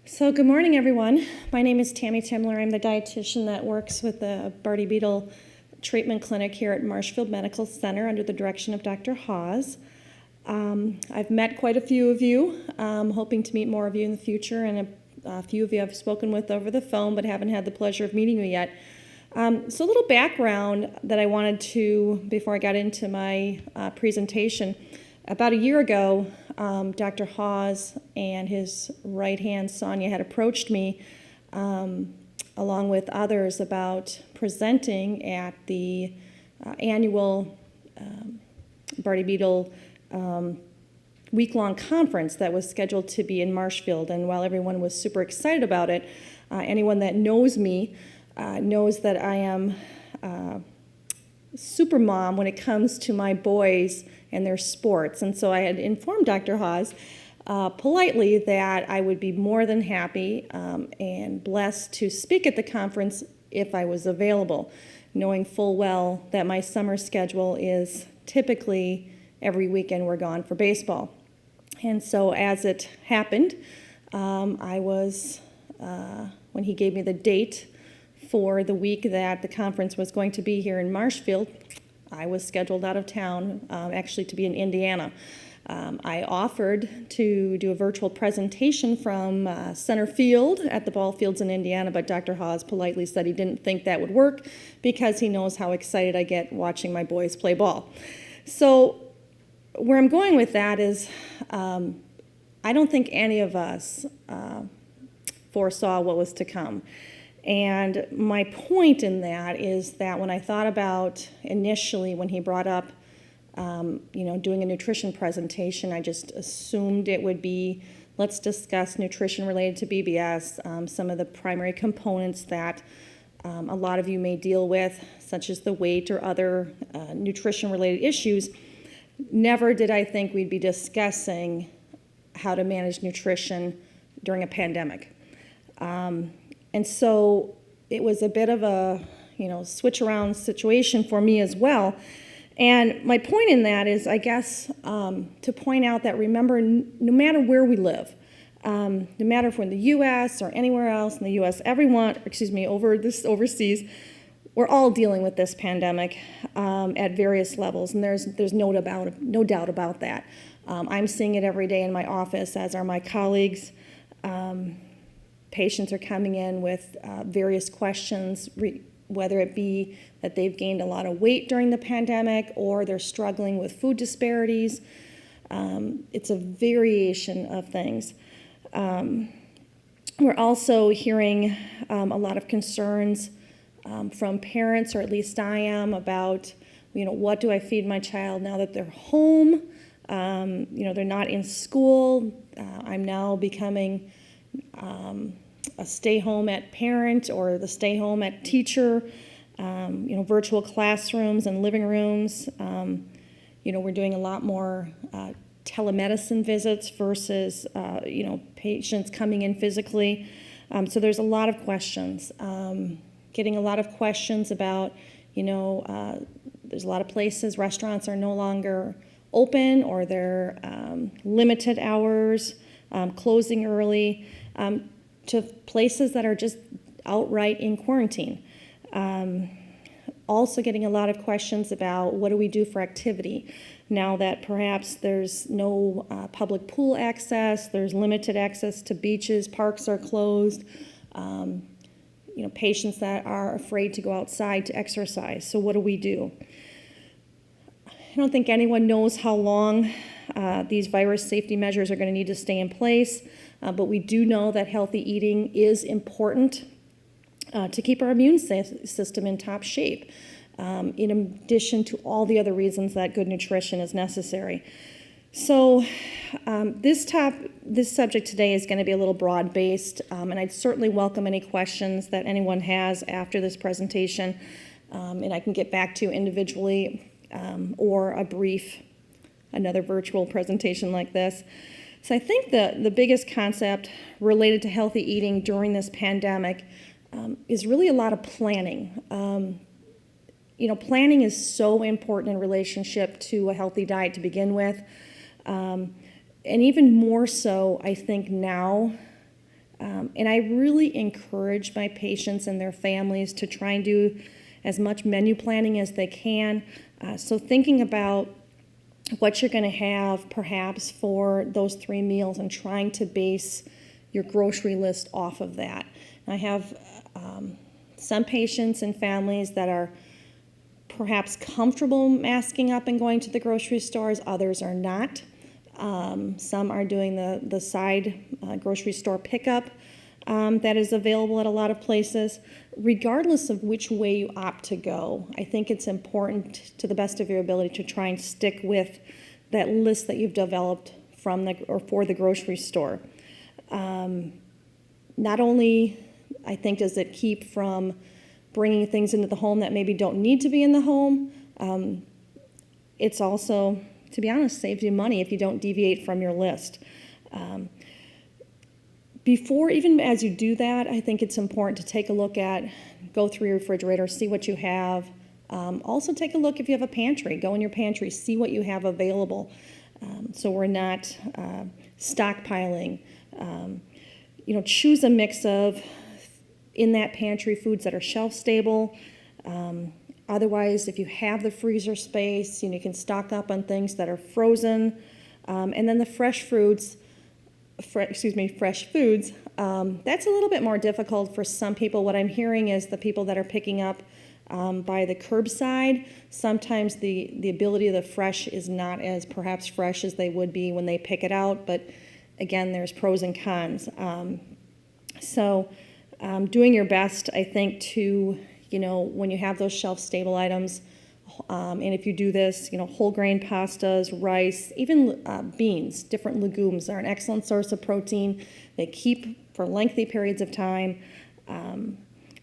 So good morning, everyone. My name is Tammy Timmler. I'm the dietitian that works with the Barty Beetle Treatment Clinic here at Marshfield Medical Center under the direction of Dr. Hawes. I've met quite a few of you, hoping to meet more of you in the future, and a few of you I've spoken with over the phone but haven't had the pleasure of meeting you yet. So a little background that I wanted to, before I got into my presentation. About a year ago, Dr. Hawes and his right hand, Sonia, had approached me along with others about presenting at the annual Barty Beetle week-long conference that was scheduled to be in Marshfield. And while everyone was super excited about it, anyone that knows me knows that I am super mom when it comes to my boys and their sports. And so I had informed Dr. Hawes politely that I would be more than happy and blessed to speak at the conference if I was available, knowing full well that my summer schedule is typically every weekend we're gone for baseball. And so as it happened, I was, when he gave me the date for the week that the conference was going to be here in Marshfield, I was scheduled out of town, actually to be in Indiana. I offered to do a virtual presentation from center field at the ball fields in Indiana, but Dr. Hawes politely said he didn't think that would work because he knows how excited I get watching my boys play ball. So where I'm going with that is I don't think any of us foresaw what was to come. And my point in that is that when I thought about initially when he brought up, doing a nutrition presentation, I just assumed it would be, let's discuss nutrition related to BBS, some of the primary components that a lot of you may deal with, such as the weight or other nutrition related issues. Never did I think we'd be discussing how to manage nutrition during a pandemic. And so it was a bit of a, switch around situation for me as well. And my point in that is, I guess, to point out that remember, no matter where we live, no matter if we're in the U.S. or anywhere else in the U.S., overseas, we're all dealing with this pandemic at various levels, and there's no doubt about that. I'm seeing it every day in my office, as are my colleagues. Patients are coming in with various questions, whether it be that they've gained a lot of weight during the pandemic or they're struggling with food disparities. It's a variation of things. We're also hearing a lot of concerns from parents, or at least I am, about, what do I feed my child now that they're home? They're not in school. I'm now becoming a stay-home-at parent or the stay-home-at teacher, virtual classrooms and living rooms. We're doing a lot more telemedicine visits versus, patients coming in physically. So there's a lot of questions. Getting a lot of questions about, there's a lot of places, restaurants are no longer open, or they're limited hours, closing early, to places that are just outright in quarantine. Also getting a lot of questions about what do we do for activity now that perhaps there's no public pool access, there's limited access to beaches, parks are closed, patients that are afraid to go outside to exercise. So what do we do? I don't think anyone knows how long these virus safety measures are going to need to stay in place, but we do know that healthy eating is important to keep our immune system in top shape, in addition to all the other reasons that good nutrition is necessary. So this subject today is going to be a little broad-based, and I'd certainly welcome any questions that anyone has after this presentation, and I can get back to you individually or another virtual presentation like this. So I think the biggest concept related to healthy eating during this pandemic is really a lot of planning. Planning is so important in relationship to a healthy diet to begin with. And even more so, I think now, And I really encourage my patients and their families to try and do as much menu planning as they can. So thinking about what you're going to have perhaps for those 3 meals and trying to base your grocery list off of that. I have some patients and families that are perhaps comfortable masking up and going to the grocery stores, others are not. Some are doing the side grocery store pickup that is available at a lot of places. Regardless of which way you opt to go, I think it's important to the best of your ability to try and stick with that list that you've developed from for the grocery store. Not only, I think, does it keep from bringing things into the home that maybe don't need to be in the home, it's also, to be honest, saves you money if you don't deviate from your list. Before, even as you do that, I think it's important to take a look at, go through your refrigerator, see what you have. Also take a look if you have a pantry. Go in your pantry, see what you have available, so we're not stockpiling. Choose a mix of, in that pantry, foods that are shelf stable. Otherwise, if you have the freezer space, you can stock up on things that are frozen. And then the fresh foods, that's a little bit more difficult for some people. What I'm hearing is the people that are picking up by the curbside, sometimes the ability of the fresh is not as perhaps fresh as they would be when they pick it out, but again, there's pros and cons. So doing your best, I think, to, when you have those shelf-stable items, and if you do this, whole grain pastas, rice, even beans, different legumes are an excellent source of protein. They keep for lengthy periods of time,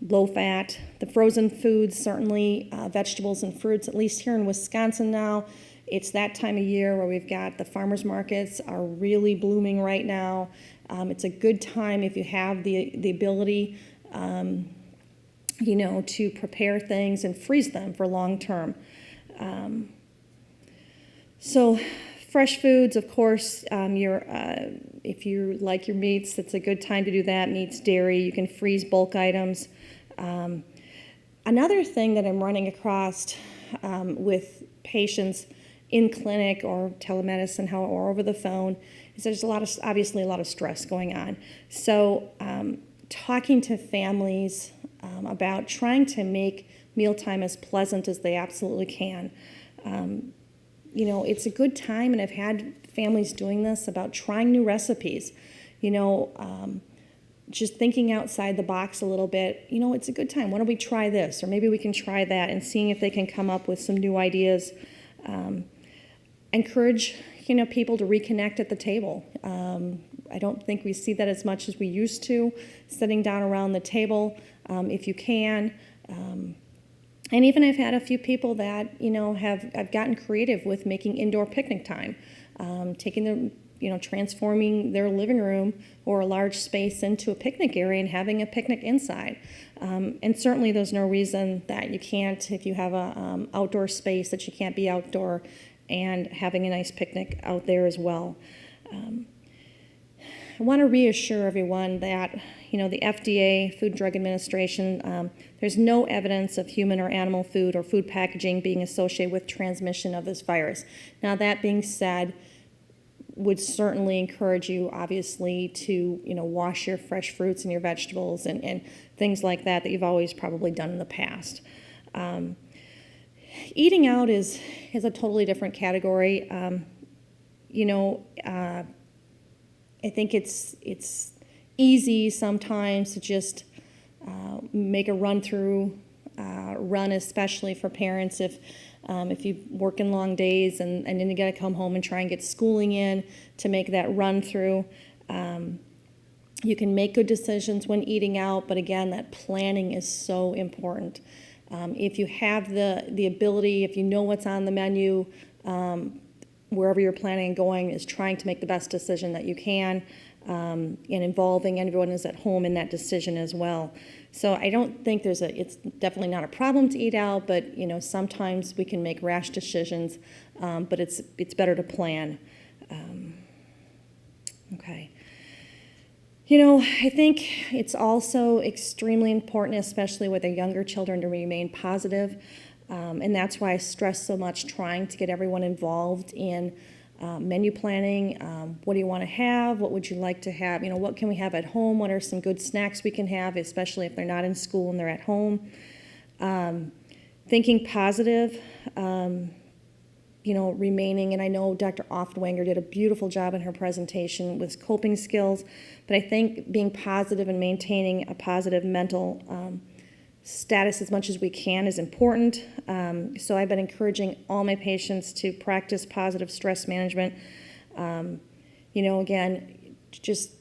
low fat. The frozen foods, certainly vegetables and fruits, at least here in Wisconsin now, it's that time of year where we've got the farmers markets are really blooming right now. It's a good time if you have the ability to prepare things and freeze them for long term. So fresh foods, of course, if you like your meats, it's a good time to do that. Meats, dairy, you can freeze bulk items. Another thing that I'm running across with patients in clinic or telemedicine or over the phone is there's obviously a lot of stress going on. So talking to families about trying to make mealtime as pleasant as they absolutely can. It's a good time, and I've had families doing this, about trying new recipes. Just thinking outside the box a little bit. It's a good time. Why don't we try this? Or maybe we can try that, and seeing if they can come up with some new ideas. Encourage, people to reconnect at the table. I don't think we see that as much as we used to, sitting down around the table, if you can. And even I've had a few people that, I've gotten creative with making indoor picnic time, transforming their living room or a large space into a picnic area and having a picnic inside. And certainly there's no reason that you can't, if you have a outdoor space, that you can't be outdoor and having a nice picnic out there as well. I want to reassure everyone that, the FDA, Food and Drug Administration, there's no evidence of human or animal food or food packaging being associated with transmission of this virus. Now, that being said, would certainly encourage you, obviously, to, wash your fresh fruits and your vegetables and things like that you've always probably done in the past. Eating out is a totally different category. I think it's easy sometimes to just make a run, especially for parents if you work in long days and then you got to come home and try and get schooling in to make that run through. You can make good decisions when eating out, but again, that planning is so important. If you have the ability, if you know what's on the menu, wherever you're planning on going, is trying to make the best decision that you can, and involving everyone who's at home in that decision as well. So I don't think it's definitely not a problem to eat out, but sometimes we can make rash decisions, but it's better to plan. Okay. I think it's also extremely important, especially with the younger children, to remain positive. And that's why I stress so much trying to get everyone involved in menu planning. What do you want to have? What would you like to have? What can we have at home? What are some good snacks we can have, especially if they're not in school and they're at home? Thinking positive, remaining, and I know Dr. Oftwanger did a beautiful job in her presentation with coping skills, but I think being positive and maintaining a positive mental status as much as we can is important. So I've been encouraging all my patients to practice positive stress management. Again, just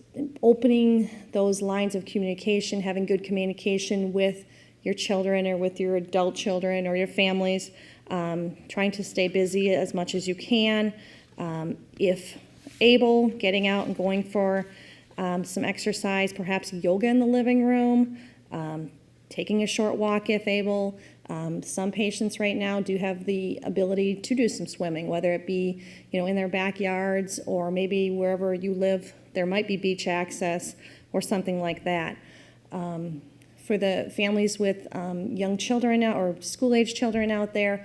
opening those lines of communication, having good communication with your children or with your adult children or your families, trying to stay busy as much as you can. If able, getting out and going for some exercise, perhaps yoga in the living room, taking a short walk if able. Some patients right now do have the ability to do some swimming, whether it be in their backyards or maybe wherever you live, there might be beach access or something like that. For the families with young children or school-age children out there,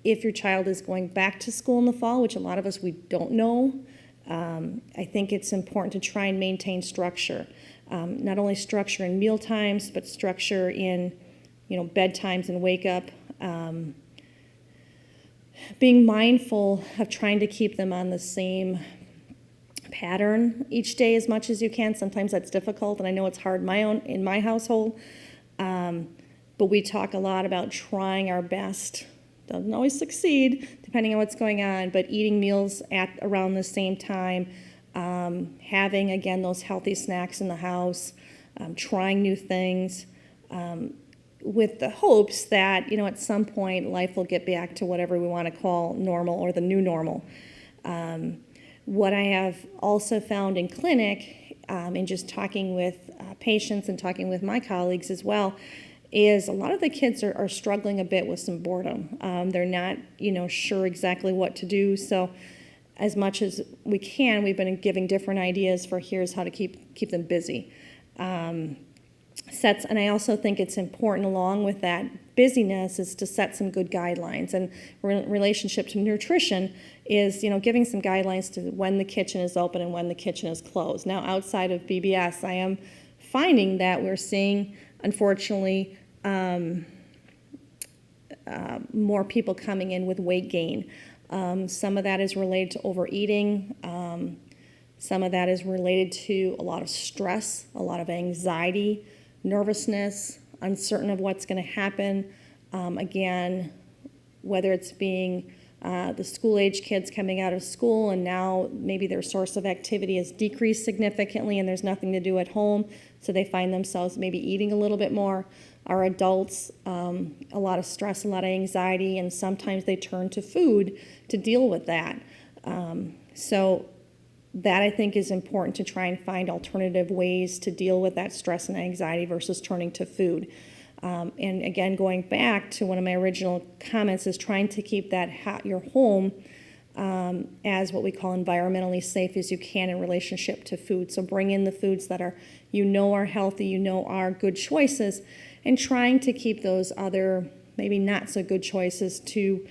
if your child is going back to school in the fall, which a lot of us we don't know, I think it's important to try and maintain structure. Not only structure in meal times, but structure in, bedtimes and wake up. Being mindful of trying to keep them on the same pattern each day as much as you can. Sometimes that's difficult, and I know it's hard in my household. But we talk a lot about trying our best. Doesn't always succeed, depending on what's going on, but eating meals at around the same time. Having, again, those healthy snacks in the house, trying new things, with the hopes that, at some point life will get back to whatever we want to call normal or the new normal. What I have also found in clinic, in just talking with patients and talking with my colleagues as well, is a lot of the kids are struggling a bit with some boredom. They're not, sure exactly what to do, so as much as we can, we've been giving different ideas for here's how to keep them busy. And I also think it's important along with that busyness is to set some good guidelines. And relationship to nutrition is, giving some guidelines to when the kitchen is open and when the kitchen is closed. Now, outside of BBS, I am finding that we're seeing, unfortunately, more people coming in with weight gain. Some of that is related to overeating. Some of that is related to a lot of stress, a lot of anxiety, nervousness, uncertain of what's going to happen. Again, whether it's being the school-age kids coming out of school and now maybe their source of activity has decreased significantly and there's nothing to do at home, so they find themselves maybe eating a little bit more. Our adults, a lot of stress, a lot of anxiety, and sometimes they turn to food to deal with that. So that I think is important to try and find alternative ways to deal with that stress and anxiety versus turning to food. And again, going back to one of my original comments is trying to keep your home as what we call environmentally safe as you can in relationship to food. So bring in the foods that are healthy, are good choices, and trying to keep those other maybe not so good choices to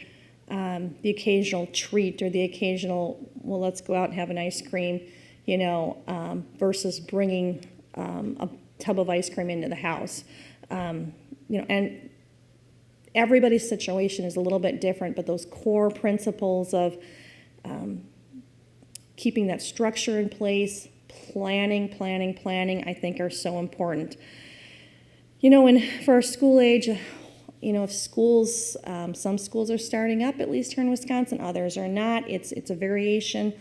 the occasional treat or the occasional, well, let's go out and have an ice cream, versus bringing a tub of ice cream into the house. And everybody's situation is a little bit different, but those core principles of keeping that structure in place, planning, I think are so important. And for our school age, if schools, some schools are starting up, at least here in Wisconsin, others are not. It's a variation.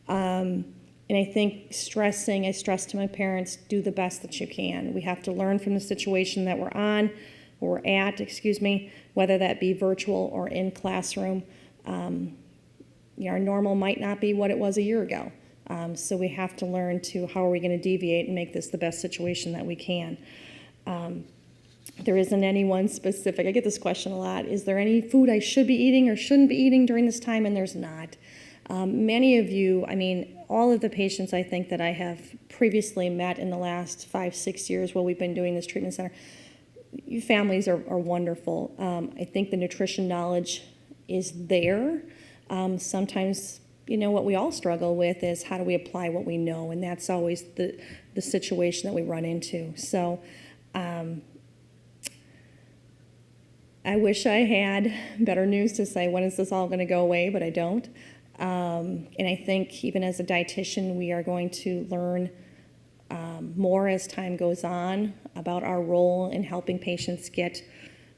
And I think I stress to my parents, do the best that you can. We have to learn from the situation that we're at, whether that be virtual or in classroom. Our normal might not be what it was a year ago. So we have to learn how are we going to deviate and make this the best situation that we can. There isn't any one specific. I get this question a lot. Is there any food I should be eating or shouldn't be eating during this time? And there's not. Many of you, all of the patients I think that I have previously met in the last 5-6 years while we've been doing this treatment center, you families are wonderful. I think the nutrition knowledge is there. Sometimes, what we all struggle with is how do we apply what we know, and that's always the situation that we run into. So I wish I had better news to say when is this all going to go away, but I don't. And I think even as a dietitian, we are going to learn more as time goes on about our role in helping patients get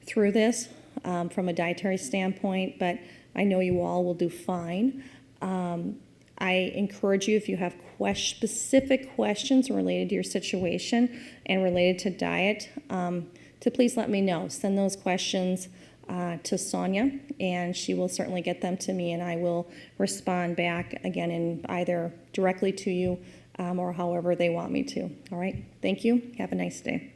through this from a dietary standpoint, but I know you all will do fine. I encourage you, if you have specific questions related to your situation and related to diet, to please let me know. Send those questions to Sonia, and she will certainly get them to me, and I will respond back again in either directly to you or however they want me to. All right, thank you. Have a nice day.